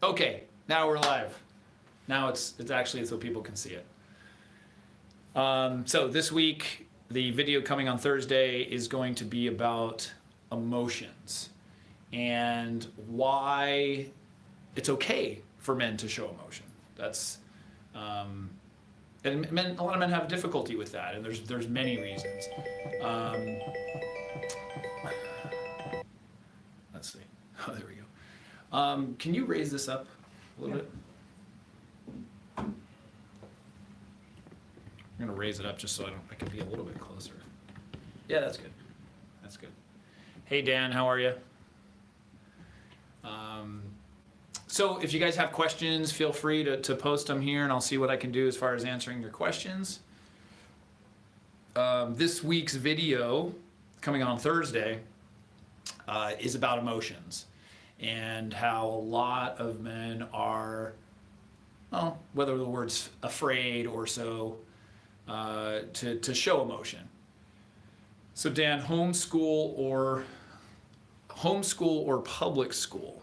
Okay, now we're live. Now it's actually so people can see it. So this week, the video coming on Thursday is going to be about emotions and why it's okay for men to show emotion. That's and men, a lot of men have difficulty with that, and there's many reasons. Let's see. Oh, there we go. Can you raise this up a little bit? I'm gonna raise it up just so I can be a little bit closer. Yeah, that's good. That's good. Hey Dan, how are you? So if you guys have questions, feel free to post them here, and I'll see what I can do as far as answering your questions. This week's video, coming on Thursday, is about emotions and how a lot of men are, well, whether the word's afraid or so, to show emotion. So Dan, homeschool or public school?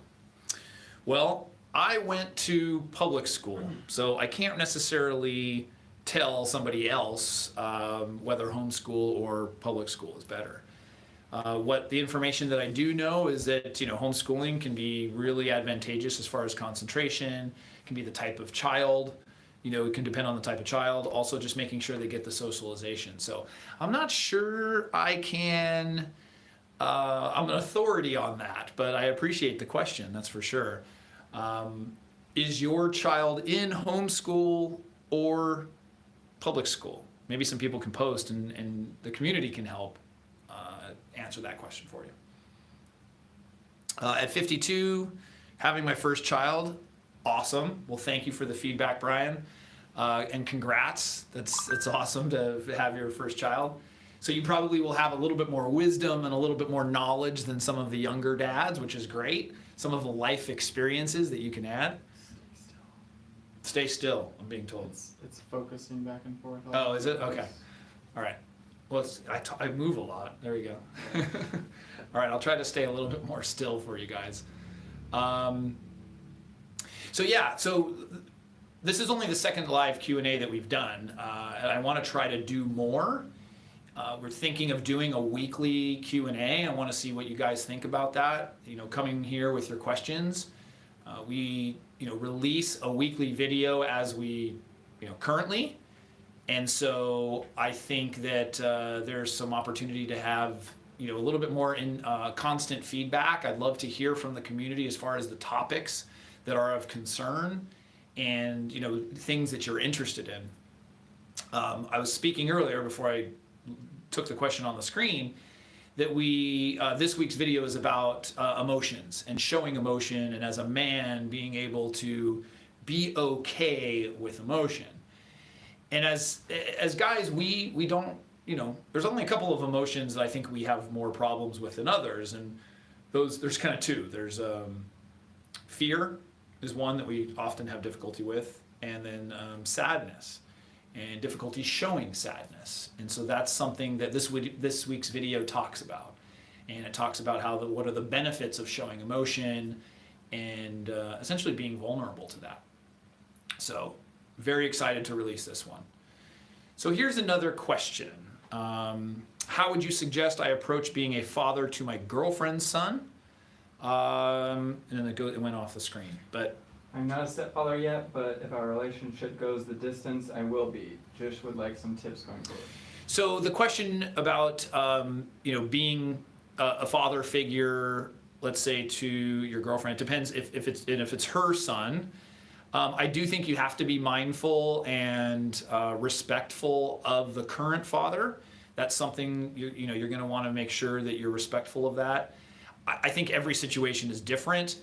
Well, I went to public school, so I can't necessarily tell somebody else whether homeschool or public school is better. What the information that I do know is that homeschooling can be really advantageous as far as concentration, can be the type of child, it can depend on the type of child, also just making sure they get the socialization. So I'm not sure I'm an authority on that, but I appreciate the question, that's for sure. Is your child in homeschool or public school? Maybe some people can post and the community can help answer that question for you. At 52, having my first child, awesome. Well, thank you for the feedback, Brian, and congrats. It's awesome to have your first child. So you probably will have a little bit more wisdom and a little bit more knowledge than some of the younger dads, which is great. Some of the life experiences that you can add. Stay still, I'm being told. It's focusing back and forth. Oh, is it? Okay. All right. Well, I move a lot. There we go. All right, I'll try to stay a little bit more still for you guys. So this is only the second live Q&A that we've done, and I want to try to do more. We're thinking of doing a weekly Q&A. I want to see what you guys think about that. Coming here with your questions. We release a weekly video as we currently, and so I think that there's some opportunity to have a little bit more in constant feedback. I'd love to hear from the community as far as the topics that are of concern and things that you're interested in. I was speaking earlier before I took the question on the screen that this week's video is about emotions and showing emotion, and as a man being able to be okay with emotion. And as guys, we don't, there's only a couple of emotions that I think we have more problems with than others, and there's kind of two. There's fear is one that we often have difficulty with, and then sadness and difficulty showing sadness. And so that's something that this week's video talks about. And it talks about what are the benefits of showing emotion and essentially being vulnerable to that. So very excited to release this one. So here's another question. How would you suggest I approach being a father to my girlfriend's son? And then it went off the screen. But I'm not a stepfather yet, but if our relationship goes the distance, I will be. Just would like some tips going forward. So the question about being a father figure, let's say to your girlfriend, it depends if it's her son. I do think you have to be mindful and respectful of the current father. That's something you're going to want to make sure that you're respectful of that. I think every situation is different.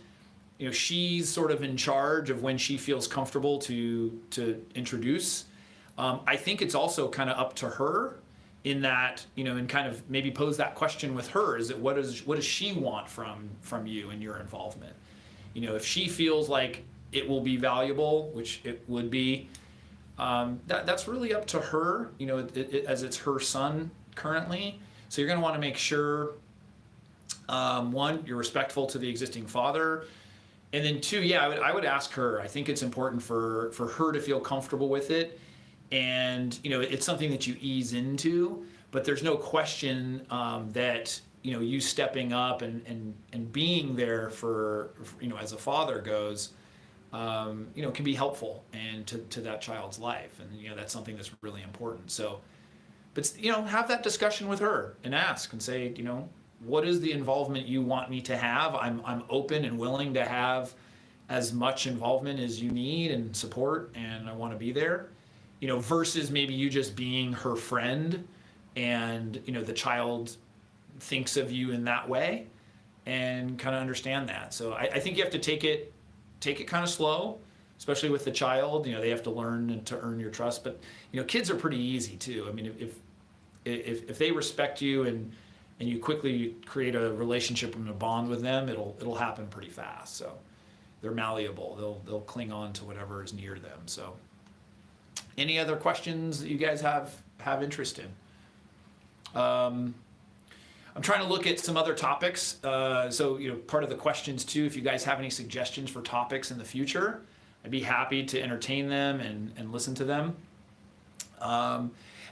She's sort of in charge of when she feels comfortable to introduce. I think it's also kind of up to her in that, and kind of maybe pose that question with her. Is it what does she want from you and your involvement? If she feels like it will be valuable, which it would be, that's really up to her, as it's her son currently. So you're going to want to make sure, one, you're respectful to the existing father. And then two, yeah, I would ask her. I think it's important for her to feel comfortable with it, and it's something that you ease into. But there's no question that you stepping up and being there for as a father goes, can be helpful and to that child's life, and that's something that's really important. So, but have that discussion with her and ask and say, what is the involvement you want me to have? I'm open and willing to have as much involvement as you need and support, and I want to be there. Versus maybe you just being her friend, and the child thinks of you in that way, and kind of understand that. So I think you have to take it kind of slow, especially with the child. They have to learn to earn your trust. But kids are pretty easy too. I mean, if they respect you and you quickly create a relationship and a bond with them, it'll happen pretty fast. So they're malleable. They'll cling on to whatever is near them. So any other questions that you guys have interest in? I'm trying to look at some other topics. So part of the questions too, if you guys have any suggestions for topics in the future, I'd be happy to entertain them and listen to them.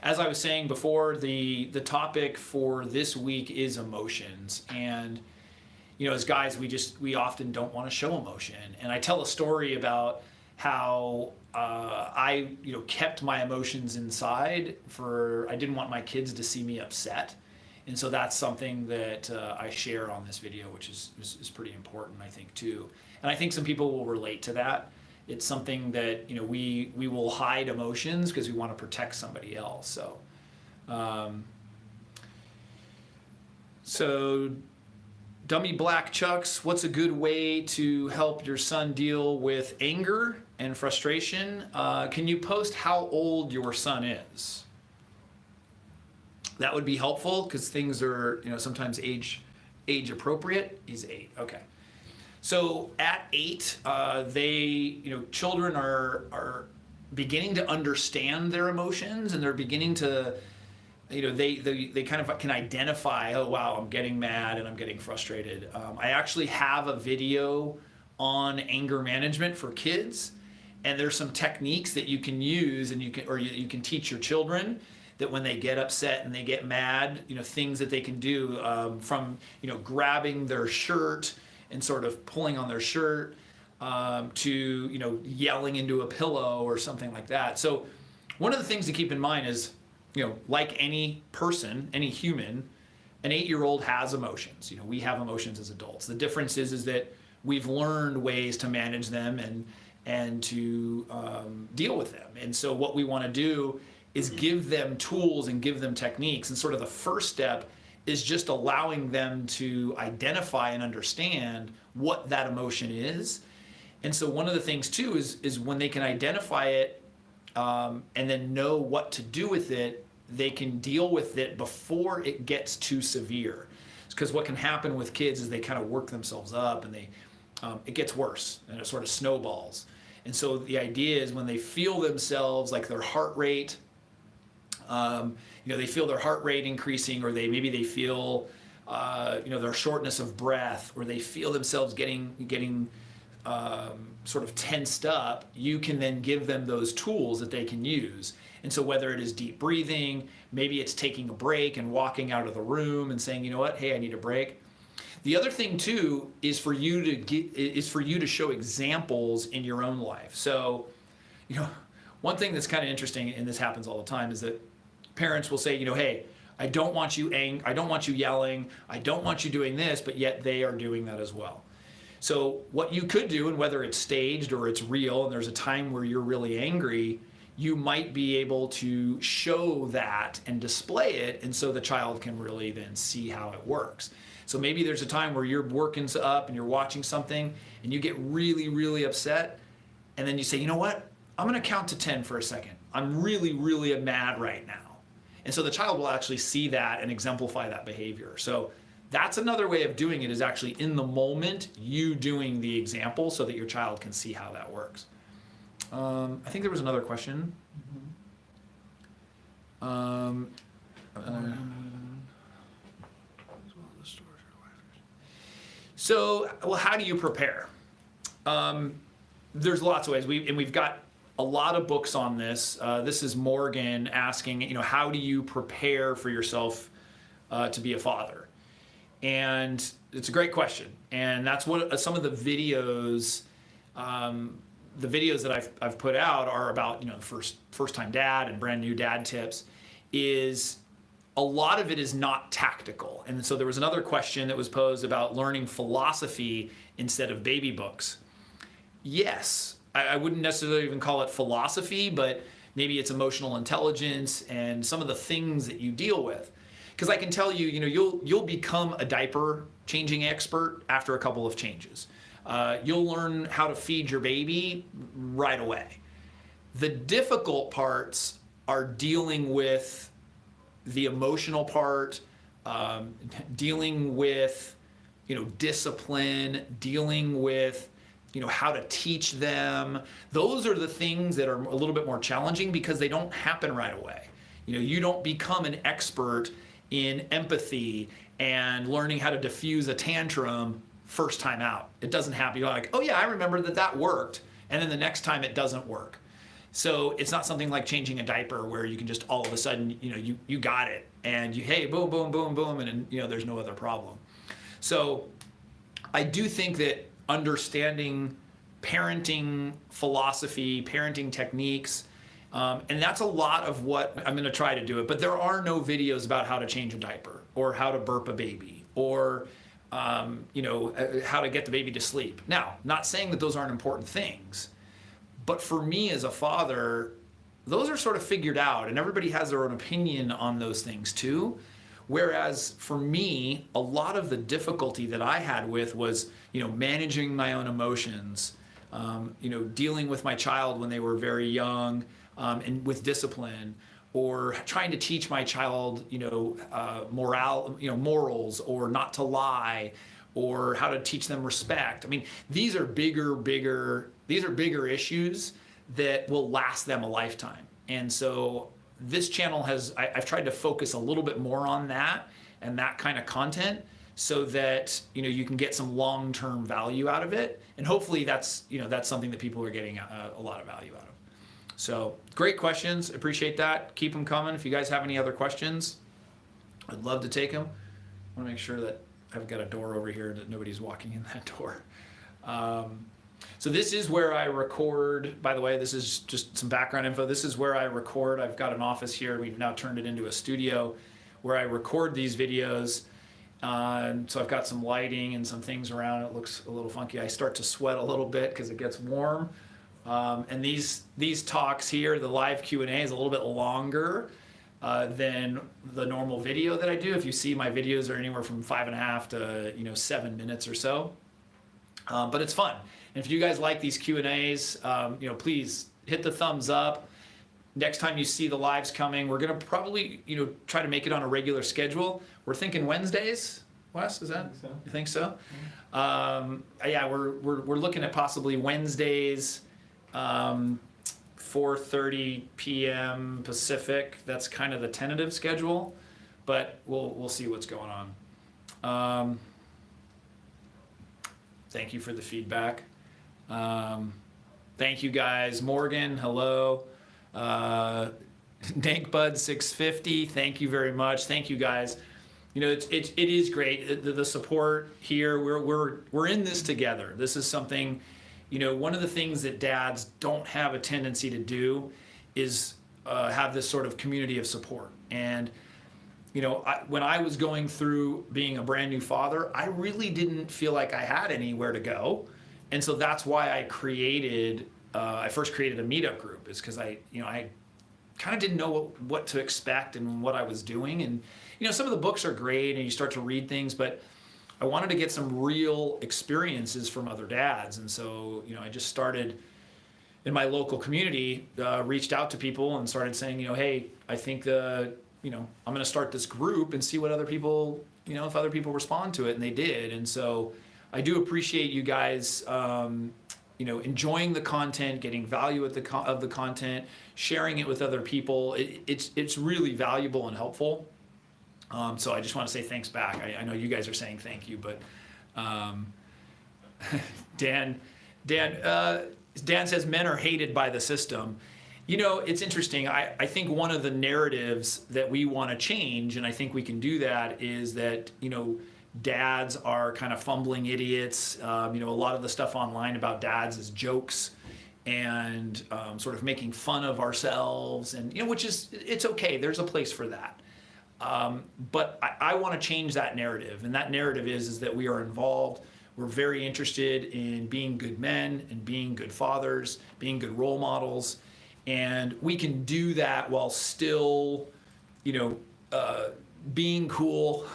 As I was saying before, the topic for this week is emotions. And as guys, we often don't want to show emotion. And I tell a story about how I kept my emotions inside. I didn't want my kids to see me upset. And so that's something that I share on this video, which is pretty important, I think, too. And I think some people will relate to that. It's something that we will hide emotions because we want to protect somebody else. So Dummy Black Chucks, what's a good way to help your son deal with anger and frustration? Can you post how old your son is? That would be helpful because things are sometimes age appropriate. He's 8. Okay. So at 8, children are beginning to understand their emotions, and they're beginning to, they kind of can identify, oh wow, I'm getting mad and I'm getting frustrated. I actually have a video on anger management for kids, and there's some techniques that you can use, and you can teach your children that when they get upset and they get mad, things that they can do, from grabbing their shirt and sort of pulling on their shirt, to yelling into a pillow or something like that. So one of the things to keep in mind is, like any person, any human, an 8-year-old has emotions. We have emotions as adults. The difference is that we've learned ways to manage them and to deal with them. And so what we want to do is give them tools and give them techniques. And sort of the first step is just allowing them to identify and understand what that emotion is. And so one of the things too is when they can identify it, and then know what to do with it, they can deal with it before it gets too severe. Because what can happen with kids is they kind of work themselves up, and it gets worse, and it sort of snowballs. And so the idea is when they feel themselves, like their heart rate, they feel their heart rate increasing, or maybe they feel their shortness of breath, or they feel themselves getting sort of tensed up, you can then give them those tools that they can use. And so whether it is deep breathing, maybe it's taking a break and walking out of the room and saying, you know what, hey, I need a break. The other thing too is for you to show examples in your own life. So, one thing that's kind of interesting, and this happens all the time, is that parents will say, hey, I don't want you I don't want you yelling, I don't want you doing this, but yet they are doing that as well. So what you could do, and whether it's staged or it's real, and there's a time where you're really angry, you might be able to show that and display it, and so the child can really then see how it works. So maybe there's a time where you're working up and you're watching something and you get really, really upset, and then you say, you know what? I'm going to count to 10 for a second. I'm really, really mad right now. And so the child will actually see that and exemplify that behavior. So that's another way of doing it, is actually in the moment, you doing the example so that your child can see how that works. I think there was another question. So, well, how do you prepare? There's lots of ways. We've got a lot of books on this. This is Morgan asking, how do you prepare for yourself to be a father? And it's a great question. And that's what some of the videos that I've put out are about, first time dad and brand new dad tips. Is a lot of it is not tactical. And so there was another question that was posed about learning philosophy instead of baby books. Yes, I wouldn't necessarily even call it philosophy, but maybe it's emotional intelligence and some of the things that you deal with. Because I can tell you, you'll become a diaper changing expert after a couple of changes. You'll learn how to feed your baby right away. The difficult parts are dealing with the emotional part, dealing with, discipline, dealing with, how to teach them. Those are the things that are a little bit more challenging because they don't happen right away. You don't become an expert in empathy and learning how to diffuse a tantrum first time out. It doesn't happen. You're like, oh yeah, I remember that worked. And then the next time it doesn't work. So it's not something like changing a diaper where you can just all of a sudden, you got it and hey, boom, boom, boom, boom, and there's no other problem. So I do think that understanding parenting philosophy, parenting techniques, and that's a lot of what I'm going to try to do it. But there are no videos about how to change a diaper or how to burp a baby or how to get the baby to sleep. Now, not saying that those aren't important things. But for me as a father, those are sort of figured out, and everybody has their own opinion on those things too. Whereas for me, a lot of the difficulty that I had with was, managing my own emotions, dealing with my child when they were very young, and with discipline, or trying to teach my child, morals, or not to lie, or how to teach them respect. I mean, these are bigger issues that will last them a lifetime. And so this channel I've tried to focus a little bit more on that and that kind of content so that, you can get some long-term value out of it. And hopefully that's something that people are getting a lot of value out of. So great questions. Appreciate that. Keep them coming. If you guys have any other questions, I'd love to take them. I want to make sure that I've got a door over here that nobody's walking in that door. So this is where I record. By the way, this is just some background info. This is where I record. I've got an office here. We've now turned it into a studio where I record these videos. So I've got some lighting and some things around. It looks a little funky. I start to sweat a little bit because it gets warm. And these talks here, the live Q&A is a little bit longer than the normal video that I do. If you see, my videos are anywhere from 5.5 to 7 minutes or so. But it's fun. And if you guys like these Q&As, please hit the thumbs up. Next time you see the lives coming, we're gonna probably try to make it on a regular schedule. We're thinking Wednesdays. Wes, is that? So. You think so? Yeah, we're looking at possibly Wednesdays, 4:30 p.m. Pacific. That's kind of the tentative schedule, but we'll see what's going on. Thank you for the feedback. Thank you guys. Morgan, hello. Dankbud650, thank you very much. Thank you guys. It is great. The support here. We're in this together. This is something. One of the things that dads don't have a tendency to do is have this sort of community of support. And when I was going through being a brand new father, I really didn't feel like I had anywhere to go. And so that's why I first created a meetup group, is because I kind of didn't know what to expect and what I was doing. And, some of the books are great and you start to read things, but I wanted to get some real experiences from other dads. And so, I just started in my local community, reached out to people and started saying, hey, I think I'm going to start this group and see what other people, if other people respond to it. And they did. And so I do appreciate you guys, enjoying the content, getting value of the content, sharing it with other people. It's really valuable and helpful. So I just want to say thanks back. I know you guys are saying thank you, but Dan Dan says men are hated by the system. You know, it's interesting. I think one of the narratives that we want to change, and I think we can do that, is that, you know, dads are kind of fumbling idiots. You know, a lot of the stuff online about dads is jokes and sort of making fun of ourselves, and, you know, which is, it's okay. There's a place for that. But I want to change that narrative, and that narrative is that we are involved. We're very interested in being good men and being good fathers, being good role models, and we can do that while still, you know, being cool,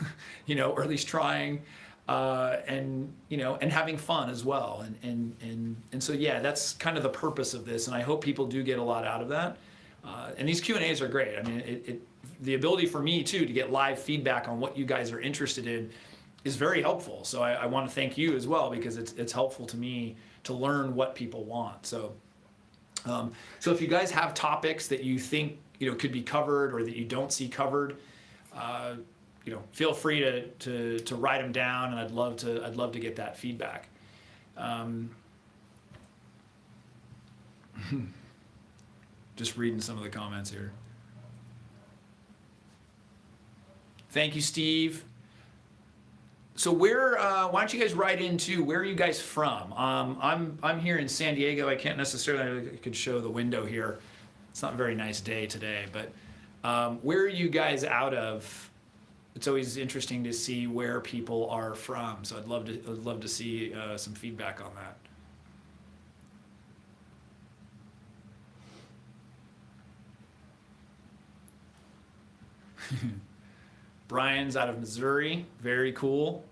you know, or at least trying, and, you know, and having fun as well. And so, yeah, that's kind of the purpose of this, and I hope people do get a lot out of that. And these Q&As are great. I mean, the ability for me, too, to get live feedback on what you guys are interested in is very helpful. So I want to thank you as well, because it's helpful to me to learn what people want. So if you guys have topics that you think, you know, could be covered or that you don't see covered, you know, feel free to write them down, and I'd love to get that feedback. Just reading some of the comments here. Thank you, Steve. So why don't you guys write into where are you guys from? I'm here in San Diego. I can't necessarily, I could show the window here. It's not a very nice day today, but where are you guys out of? It's always interesting to see where people are from. So I'd love to see some feedback on that. Brian's out of Missouri. Very cool.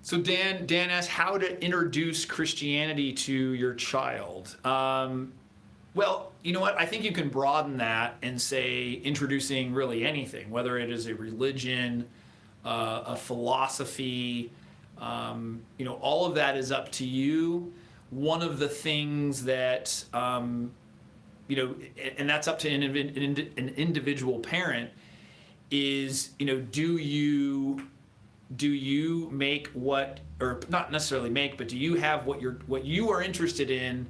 So Dan asked how to introduce Christianity to your child. Well, you know what? I think you can broaden that and say introducing really anything, whether it is a religion, a philosophy, you know, all of that is up to you. One of the things that, you know, and that's up to an individual parent, is, you know, do you make what, or not necessarily make, but do you have what you are interested in,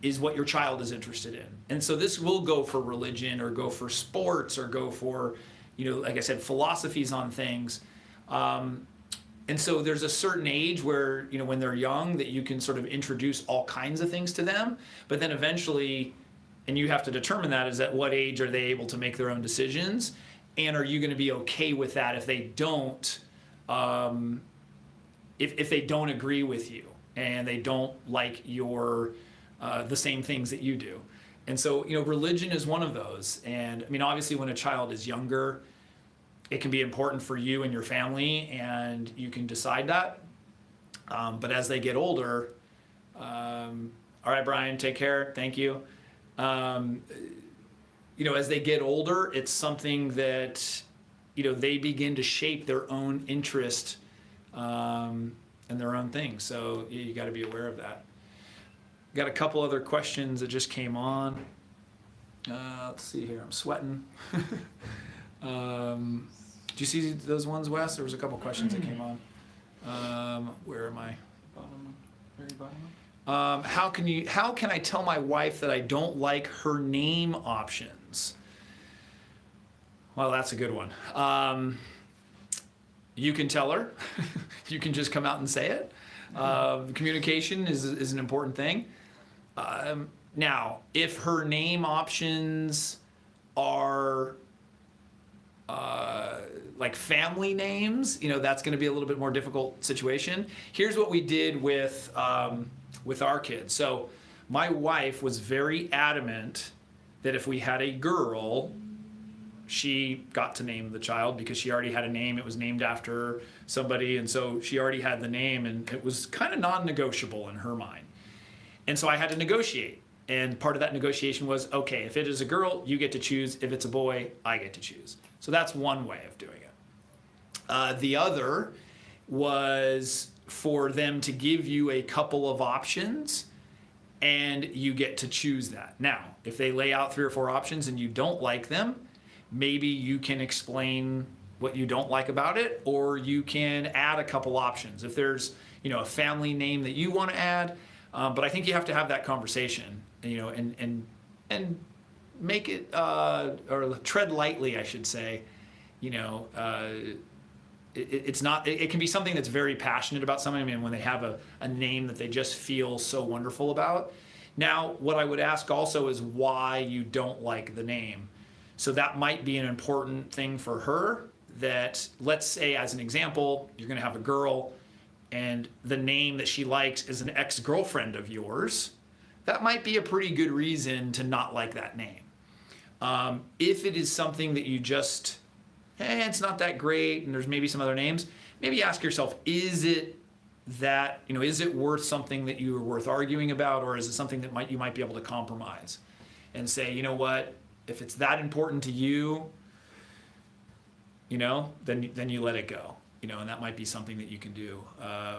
is what your child is interested in. And so this will go for religion, or go for sports, or go for, you know, like I said, philosophies on things. And so there's a certain age where, you know, when they're young, that you can sort of introduce all kinds of things to them, but then eventually, and you have to determine that, is at what age are they able to make their own decisions, and are you going to be okay with that if they don't, if they don't agree with you and they don't like your the same things that you do. And so, you know, religion is one of those. And I mean, obviously when a child is younger, it can be important for you and your family, and you can decide that. But as they get older, all right, Brian, take care. Thank you. You know, as they get older, it's something that, you know, they begin to shape their own interest and their own things. So you got to be aware of that. Got a couple other questions that just came on. Let's see here. I'm sweating. Do you see those ones, Wes? There was a couple questions that came on. Where am I? Bottom, very bottom. How can I tell my wife that I don't like her name options? Well, that's a good one. You can tell her. You can just come out and say it. Communication is an important thing. Now, if her name options are like family names, you know, that's going to be a little bit more difficult situation. Here's what we did with our kids. So my wife was very adamant that if we had a girl, she got to name the child, because she already had a name. It was named after somebody, and so she already had the name, and it was kind of non-negotiable in her mind. And so I had to negotiate, and part of that negotiation was, okay, if it is a girl, you get to choose. If it's a boy, I get to choose. So that's one way of doing it. The other was for them to give you a couple of options, and you get to choose that. Now, if they lay out 3 or 4 options and you don't like them, maybe you can explain what you don't like about it, or you can add a couple options. If there's, a family name that you want to add, but I think you have to have that conversation, and make it, or tread lightly, I should say. It's not, it can be something that's very passionate about somebody. I mean, when they have a name that they just feel so wonderful about. Now, what I would ask also is why you don't like the name. So that might be an important thing for her, that, let's say, as an example, you're going to have a girl and the name that she likes is an ex-girlfriend of yours. That might be a pretty good reason to not like that name. If it is something that you just, it's not that great, and there's maybe some other names, maybe ask yourself, is it that, is it worth something that you are worth arguing about, or is it something that you might be able to compromise and say, you know what, if it's that important to you, then you let it go, and that might be something that you can do,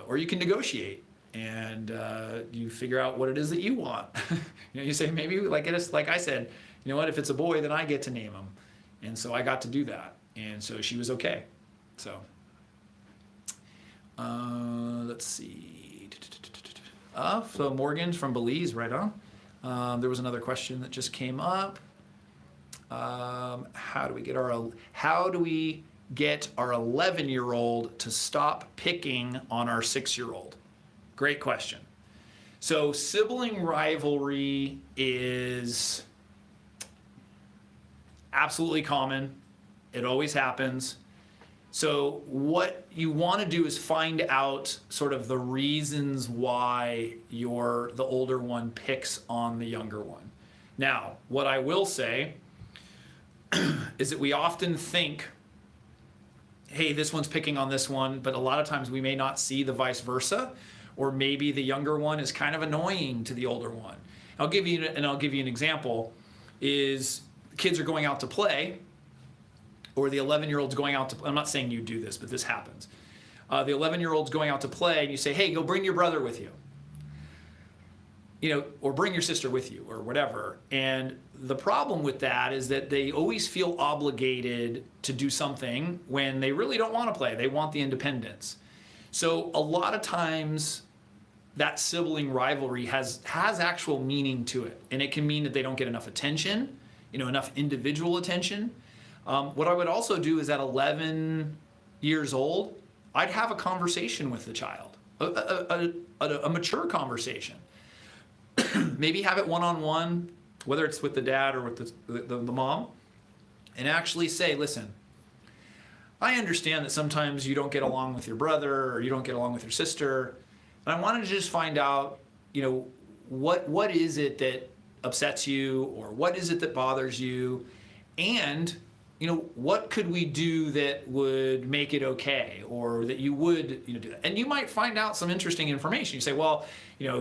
or you can negotiate and you figure out what it is that you want. You say, maybe like I said, you know what, if it's a boy, then I get to name him, and so I got to do that, and so she was okay. So let's see. So Morgan's from Belize, right on. There was another question that just came up. How do we get our 11-year-old to stop picking on our 6-year-old? Great question. So sibling rivalry is absolutely common. It always happens. So what you want to do is find out sort of the reasons why the older one picks on the younger one. Now, what I will say is that we often think, hey, this one's picking on this one, but a lot of times we may not see the vice versa, or maybe the younger one is kind of annoying to the older one. I'll give you an example. Is kids are going out to play, or the 11-year-old's going out to play. I'm not saying you do this, but this happens. The 11-year-old's going out to play, and you say, hey, go bring your brother with you. Or bring your sister with you, or whatever. And the problem with that is that they always feel obligated to do something when they really don't want to play. They want the independence. So a lot of times that sibling rivalry has actual meaning to it. And it can mean that they don't get enough attention, enough individual attention. What I would also do is at 11 years old, I'd have a conversation with the child, a mature conversation. Maybe have it one-on-one, whether it's with the dad or with the mom, and actually say, listen, I understand that sometimes you don't get along with your brother or you don't get along with your sister, and I wanted to just find out, what is it that upsets you, or what is it that bothers you, and what could we do that would make it okay, or that you would do that. And you might find out some interesting information. You say, well,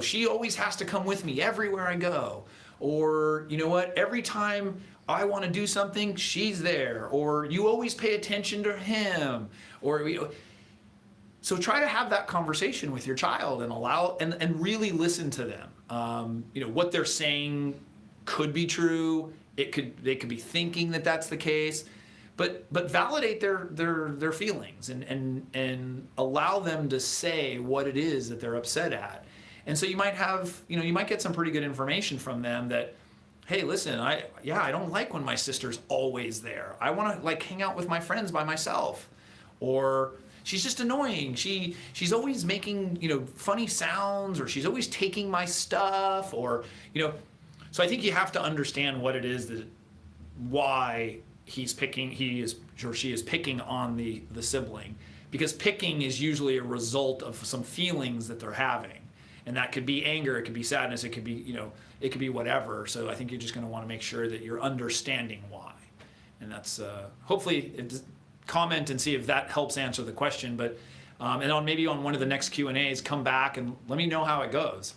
she always has to come with me everywhere I go, or every time I want to do something, she's there, or you always pay attention to him, or so try to have that conversation with your child and allow and really listen to them. What they're saying could be true. They could be thinking that that's the case, but validate their feelings and allow them to say what it is that they're upset at. And so you might have, you might get some pretty good information from them that, hey, listen, I don't like when my sister's always there. I want to hang out with my friends by myself, or she's just annoying. She's always making funny sounds, or she's always taking my stuff, or So I think you have to understand what it is why he is or she is picking on the sibling, because picking is usually a result of some feelings that they're having, and that could be anger, it could be sadness, it could be it could be whatever. So I think you're just going to want to make sure that you're understanding why, and that's hopefully comment and see if that helps answer the question. But and maybe on one of the next Q&As, come back and let me know how it goes.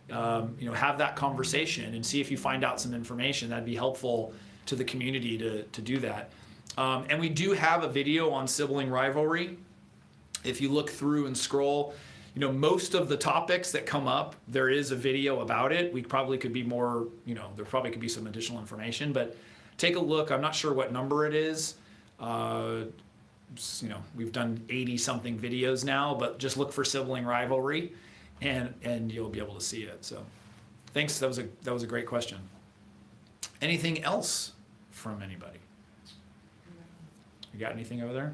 Have that conversation and see if you find out some information. That'd be helpful to the community to do that. And we do have a video on sibling rivalry. If you look through and scroll, most of the topics that come up, there is a video about it. We probably could be more, there probably could be some additional information, but take a look. I'm not sure what number it is. we've done 80 something videos now, but just look for Sibling Rivalry and you'll be able to see it. So thanks, that was a great question. Anything else from anybody? You got anything over there?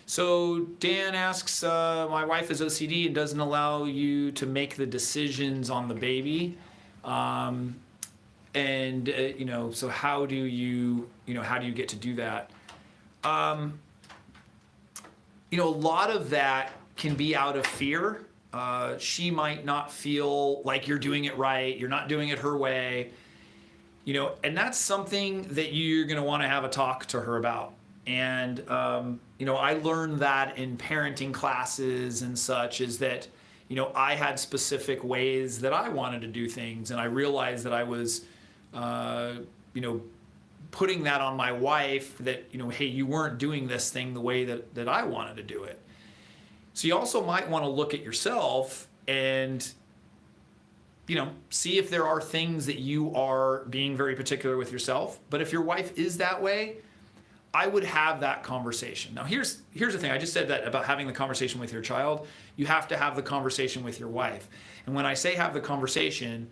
So Dan asks, my wife is OCD and doesn't allow you to make the decisions on the baby. So how do you get to do that? A lot of that can be out of fear. She might not feel like you're doing it right, you're not doing it her way, and that's something that you're going to want to have a talk to her about. And, I learned that in parenting classes and such, is that, I had specific ways that I wanted to do things, and I realized that I was, putting that on my wife that, hey, you weren't doing this thing the way that I wanted to do it. So you also might want to look at yourself and, see if there are things that you are being very particular with yourself. But if your wife is that way, I would have that conversation. Now, here's the thing. I just said that about having the conversation with your child. You have to have the conversation with your wife. And when I say have the conversation,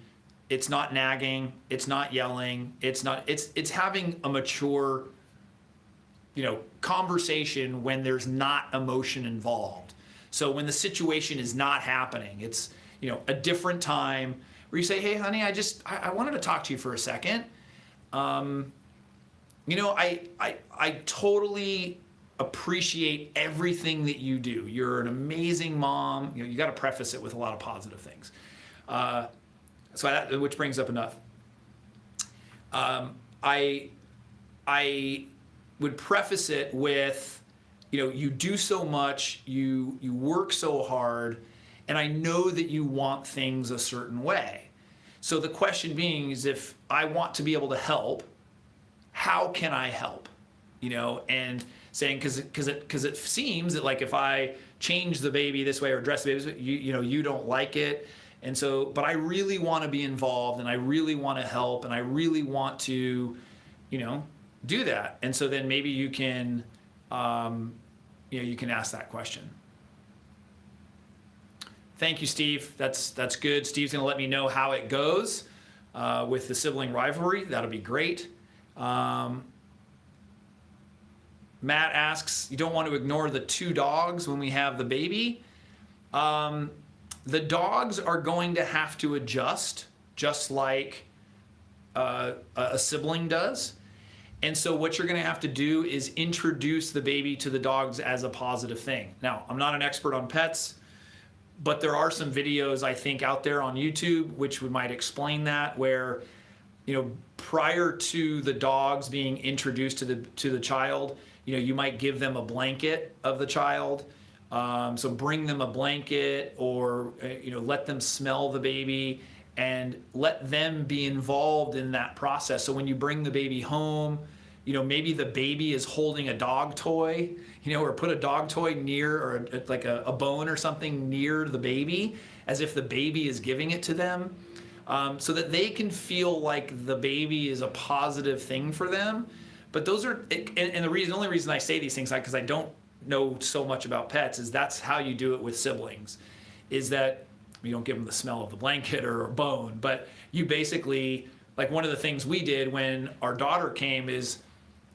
it's not nagging, it's not yelling, it's having a mature, conversation when there's not emotion involved. So when the situation is not happening, it's, a different time where you say, hey, honey, I wanted to talk to you for a second. I totally appreciate everything that you do. You're an amazing mom. You got to preface it with a lot of positive things. Which brings up enough. I would preface it with, you do so much, you work so hard, and I know that you want things a certain way. So the question being is, if I want to be able to help, how can I help? And saying, because it seems that, like, if I change the baby this way or dress the baby this way, you don't like it. And so, but I really want to be involved, and I really want to help, and I really want to, do that. And so then maybe you can, you can ask that question. Thank you, Steve. That's good. Steve's going to let me know how it goes with the Sibling Rivalry. That'll be great. Matt asks, you don't want to ignore the 2 dogs when we have the baby. The dogs are going to have to adjust, just like a sibling does. And so what you're going to have to do is introduce the baby to the dogs as a positive thing. Now, I'm not an expert on pets, but there are some videos, I think, out there on YouTube which might explain that, where, prior to the dogs being introduced to the child, you might give them a blanket of the child. So bring them a blanket, or let them smell the baby and let them be involved in that process. So when you bring the baby home, maybe the baby is holding a dog toy, or put a dog toy near, or like a bone or something near the baby, as if the baby is giving it to them, so that they can feel like the baby is a positive thing for them. But those are, and the only reason I say these things, because I don't know so much about pets, is that's how you do it with siblings, is that you don't give them the smell of the blanket or a bone, but you basically, like, one of the things we did when our daughter came is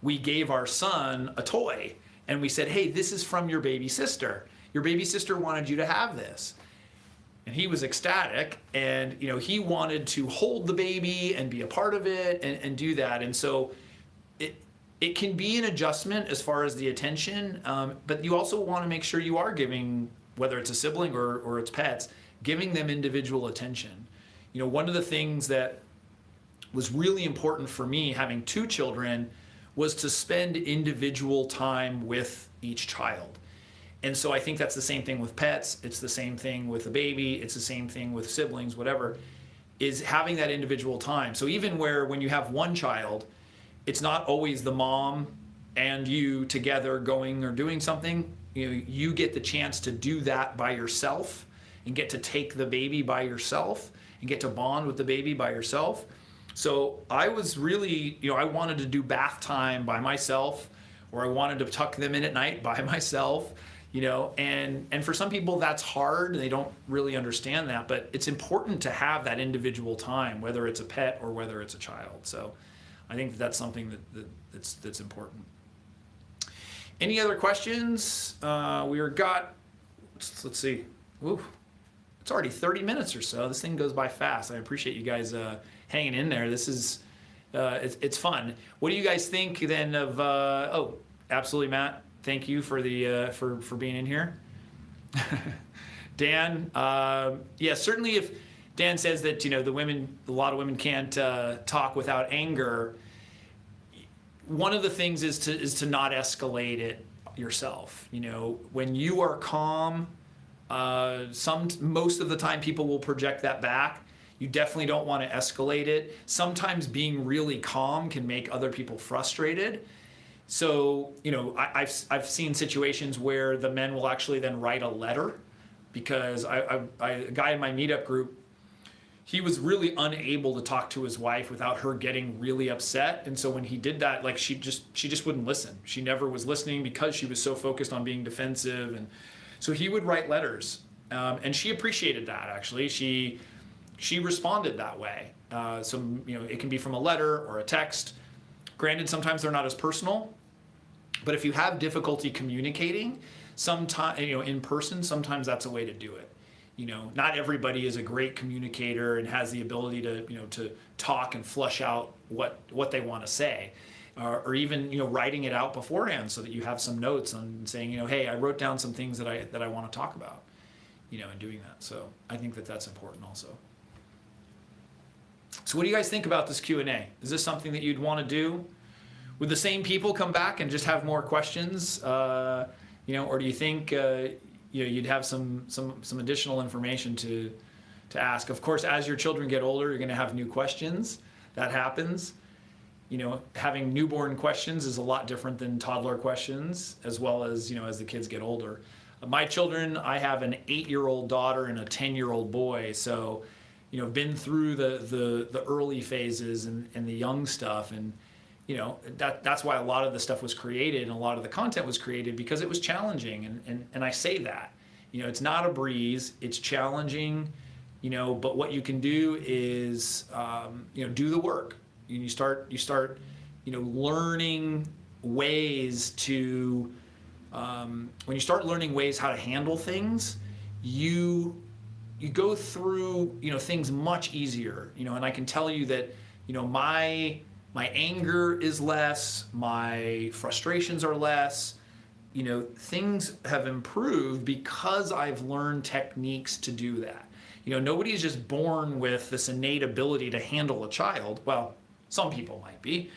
we gave our son a toy, and we said, hey, this is from your baby sister. Your baby sister wanted you to have this. And he was ecstatic, and he wanted to hold the baby and be a part of it and do that. And so it can be an adjustment as far as the attention, but you also want to make sure you are giving, whether it's a sibling or it's pets, giving them individual attention. One of the things that was really important for me, having 2 children, was to spend individual time with each child. And so I think that's the same thing with pets. It's the same thing with a baby. It's the same thing with siblings, whatever, is having that individual time. So even when you have one child, it's not always the mom and you together going or doing something. You get the chance to do that by yourself, and get to take the baby by yourself, and get to bond with the baby by yourself. So I was really, I wanted to do bath time by myself, or I wanted to tuck them in at night by myself, and for some people that's hard. They don't really understand that, but it's important to have that individual time, whether it's a pet or whether it's a child. So I think that's something that's important. Any other questions? Let's see. Ooh, it's already 30 minutes or so. This thing goes by fast. I appreciate you guys hanging in there. This is, it's fun. What do you guys think then of, absolutely, Matt. Thank you for the, for being in here. Dan, yeah, certainly if Dan says that, a lot of women can't talk without anger. One of the things is to not escalate it yourself. When you are calm, most of the time people will project that back. You definitely don't want to escalate it. Sometimes being really calm can make other people frustrated. So, I've seen situations where the men will actually then write a letter, because a guy in my meetup group, he was really unable to talk to his wife without her getting really upset. And so when he did that, like she just wouldn't listen. She never was listening because she was so focused on being defensive. And so he would write letters, and she appreciated that. Actually, she responded that way. So it can be from a letter or a text. Granted, sometimes they're not as personal, but if you have difficulty communicating, sometimes in person, sometimes that's a way to do it. Not everybody is a great communicator and has the ability to talk and flush out what they want to say, or even writing it out beforehand so that you have some notes on saying hey, I wrote down some things that I want to talk about, and doing that. So I think that's important also. So what do you guys think about this Q&A? Is this something that you'd want to do? Would the same people come back and just have more questions, or do you think you'd have some additional information to ask? Of course, as your children get older, you're going to have new questions. That happens. Having newborn questions is a lot different than toddler questions, as well as as the kids get older. My children, I have an 8-year-old daughter and a 10-year-old boy, so been through the early phases and the young stuff, and that's why a lot of the stuff was created and a lot of the content was created, because it was challenging. And I say that, it's not a breeze, it's challenging, but what you can do is, do the work. You start learning ways to, when you start learning ways how to handle things, you go through, things much easier, and I can tell you that, my anger is less, my frustrations are less, things have improved because I've learned techniques to do that. Nobody is just born with this innate ability to handle a child. Well, some people might be,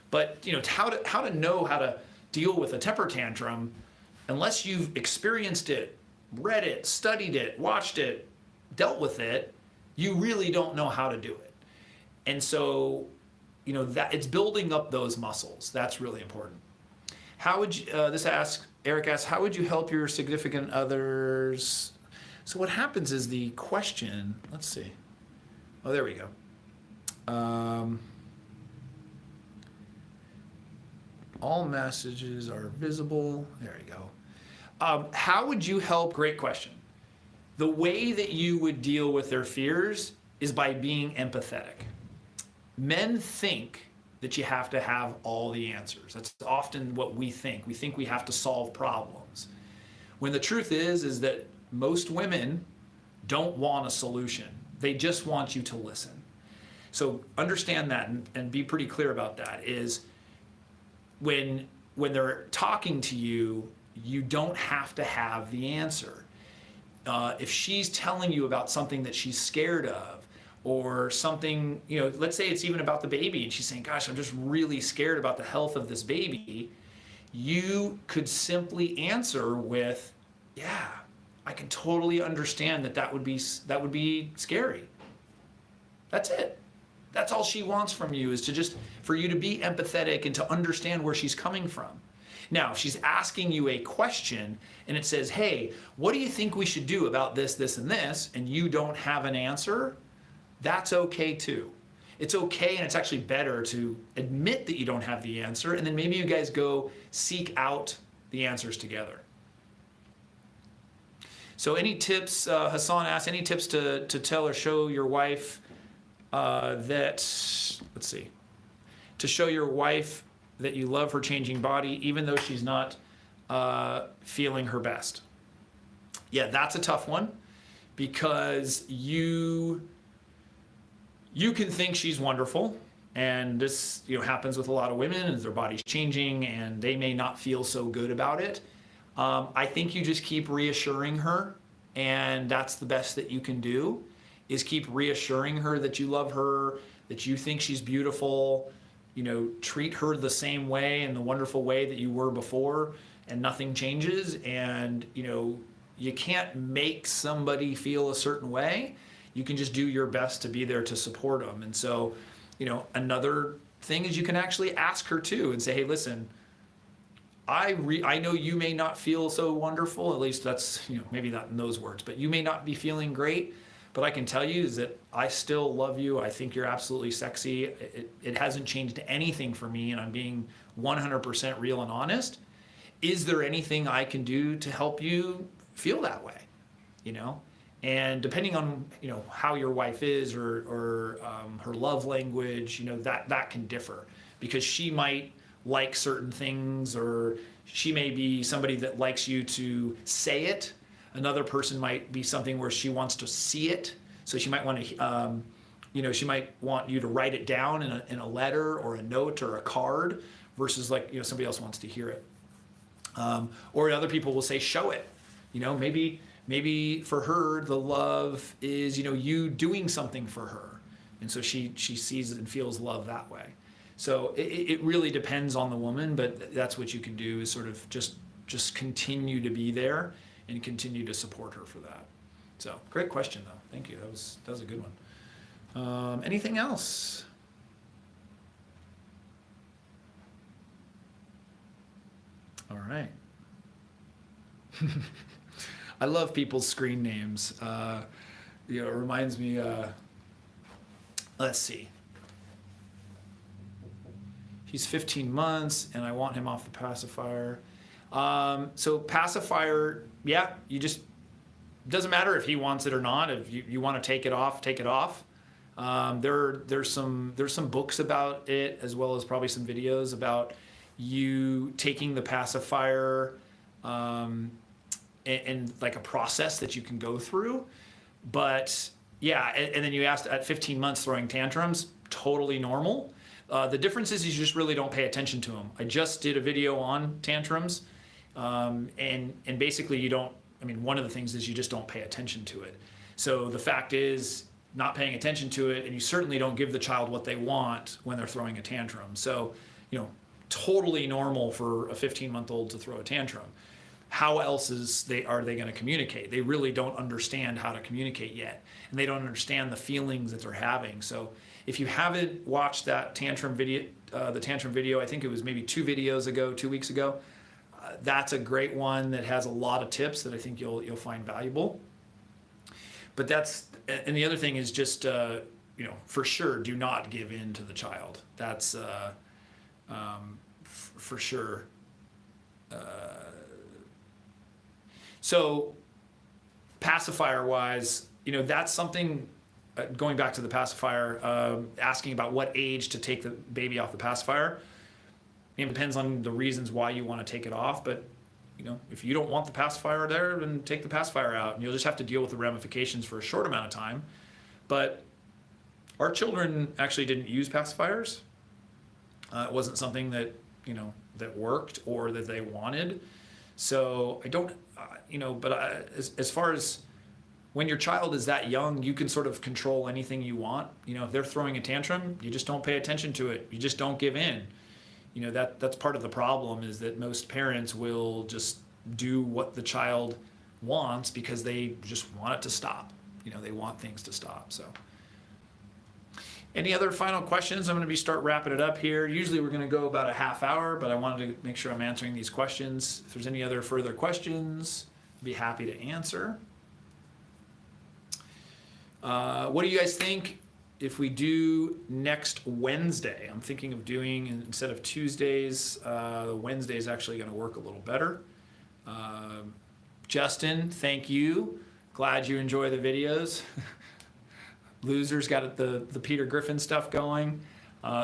but how to know how to deal with a temper tantrum, unless you've experienced it, read it, studied it, watched it, dealt with it, you really don't know how to do it. And so that it's building up those muscles. That's really important. How would you, Eric asks, how would you help your significant others? So what happens is the question, let's see. Oh, there we go. All messages are visible. There you go. How would you help? Great question. The way that you would deal with their fears is by being empathetic. Men think that you have to have all the answers. That's often what we think. We think we have to solve problems. When the truth is that most women don't want a solution. They just want you to listen. So understand that and be pretty clear about that, is when they're talking to you, you don't have to have the answer. If she's telling you about something that she's scared of, or something, let's say it's even about the baby, and she's saying, gosh, I'm just really scared about the health of this baby, you could simply answer with, yeah, I can totally understand that would be scary. That's it. That's all she wants from you, is for you to be empathetic and to understand where she's coming from. Now, if she's asking you a question and it says, hey, what do you think we should do about this, this, and this, and you don't have an answer, that's okay too. it's okay, and it's actually better to admit that you don't have the answer, and then maybe you guys go seek out the answers together. So any tips, Hassan asked, any tips to tell or show your wife that, let's see, to show your wife that you love her changing body even though she's not feeling her best? Yeah, that's a tough one, because you can think she's wonderful, and this happens with a lot of women as their body's changing and they may not feel so good about it. I think you just keep reassuring her, and that's the best that you can do, is keep reassuring her that you love her, that you think she's beautiful, treat her the same way and the wonderful way that you were before, and nothing changes. And you can't make somebody feel a certain way. You can just do your best to be there to support them. And so, another thing is you can actually ask her too and say, hey, listen, I know you may not feel so wonderful, at least that's, maybe not in those words, but you may not be feeling great, but I can tell you is that I still love you. I think you're absolutely sexy. It hasn't changed anything for me, and I'm being 100% real and honest. Is there anything I can do to help you feel that way? And depending on how your wife is or her love language, that can differ, because she might like certain things, or she may be somebody that likes you to say it. Another person might be something where she wants to see it, so she might want to she might want you to write it down in a letter or a note or a card, versus somebody else wants to hear it. Or other people will say show it. Maybe for her the love is you doing something for her, and so she sees and feels love that way. So it really depends on the woman, but that's what you can do, is sort of just continue to be there and continue to support her for that. So great question though. Thank you. That was a good one. Anything else? All right. I love people's screen names. It reminds me, let's see. He's 15 months and I want him off the pacifier. So pacifier, yeah, doesn't matter if he wants it or not. If you want to take it off, take it off. There's some books about it, as well as probably some videos about you taking the pacifier, and like a process that you can go through. But yeah, and then you asked at 15 months throwing tantrums, totally normal. The difference is you just really don't pay attention to them. I just did a video on tantrums, and basically one of the things is you just don't pay attention to it. So the fact is, not paying attention to it, and you certainly don't give the child what they want when they're throwing a tantrum. So, totally normal for a 15-month-old to throw a tantrum. How else are they going to communicate? They really don't understand how to communicate yet, and they don't understand the feelings that they're having. So if you haven't watched that tantrum video, I think it was maybe 2 weeks ago, that's a great one that has a lot of tips that I think you'll find valuable. But and the other thing is just, for sure, do not give in to the child. That's for sure. So pacifier wise, that's something, going back to the pacifier, asking about what age to take the baby off the pacifier. It depends on the reasons why you want to take it off, but if you don't want the pacifier there, then take the pacifier out, and you'll just have to deal with the ramifications for a short amount of time. But our children actually didn't use pacifiers. It wasn't something that that worked or that they wanted. So I don't, but as far as when your child is that young, you can sort of control anything you want. If they're throwing a tantrum, you just don't pay attention to it. You just don't give in. That's part of the problem, is that most parents will just do what the child wants because they just want it to stop. They want things to stop. So any other final questions? I'm going to start wrapping it up here. Usually we're going to go about a half hour, but I wanted to make sure I'm answering these questions. If there's any other further questions, I'd be happy to answer. What do you guys think if we do next Wednesday, I'm thinking of doing, instead of Tuesdays, Wednesday is actually going to work a little better. Justin, thank you. Glad you enjoy the videos. Losers got the Peter Griffin stuff going.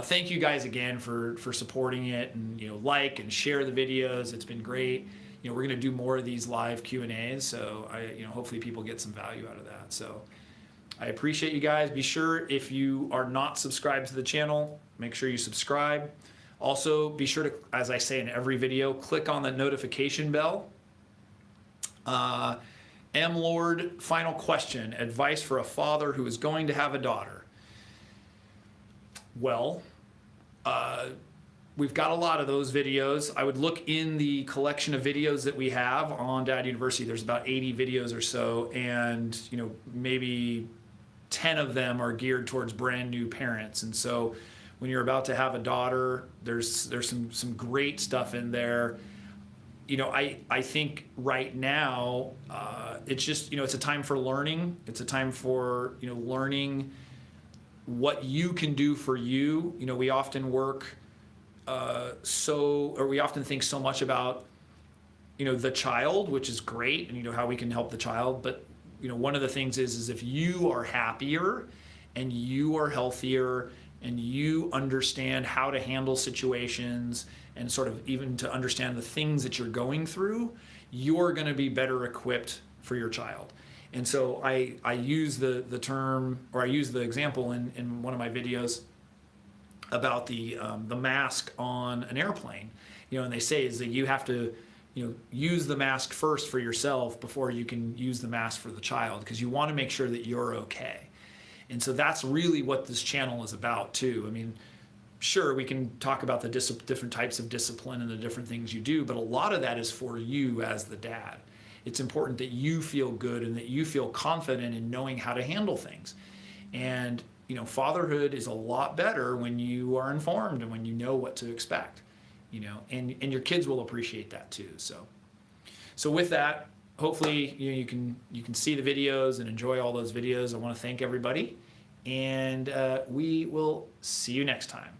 Thank you guys again for supporting it, and like and share the videos. It's been great. We're going to do more of these live Q&As, so hopefully people get some value out of that. So I appreciate you guys. Be sure, if you are not subscribed to the channel, make sure you subscribe. Also, be sure to, as I say in every video, click on the notification bell. M. Lord, final question. Advice for a father who is going to have a daughter. Well, we've got a lot of those videos. I would look in the collection of videos that we have on Dad University. There's about 80 videos or so, and maybe 10 of them are geared towards brand new parents. And so when you're about to have a daughter, there's some great stuff in there. I think right now it's just it's a time for learning. It's a time for learning what you can do for you. We often work we often think so much about the child, which is great, and how we can help the child. But one of the things is if you are happier and you are healthier and you understand how to handle situations and sort of even to understand the things that you're going through, you're going to be better equipped for your child. And so I use the term, or I use the example in one of my videos about the mask on an airplane. And they say is that you have to use the mask first for yourself before you can use the mask for the child, because you want to make sure that you're okay. And so that's really what this channel is about too. I mean, sure, we can talk about the different types of discipline and the different things you do, but a lot of that is for you as the dad. It's important that you feel good and that you feel confident in knowing how to handle things. And fatherhood is a lot better when you are informed and when you know what to expect. And your kids will appreciate that too. So with that, hopefully you can see the videos and enjoy all those videos. I want to thank everybody, and we will see you next time.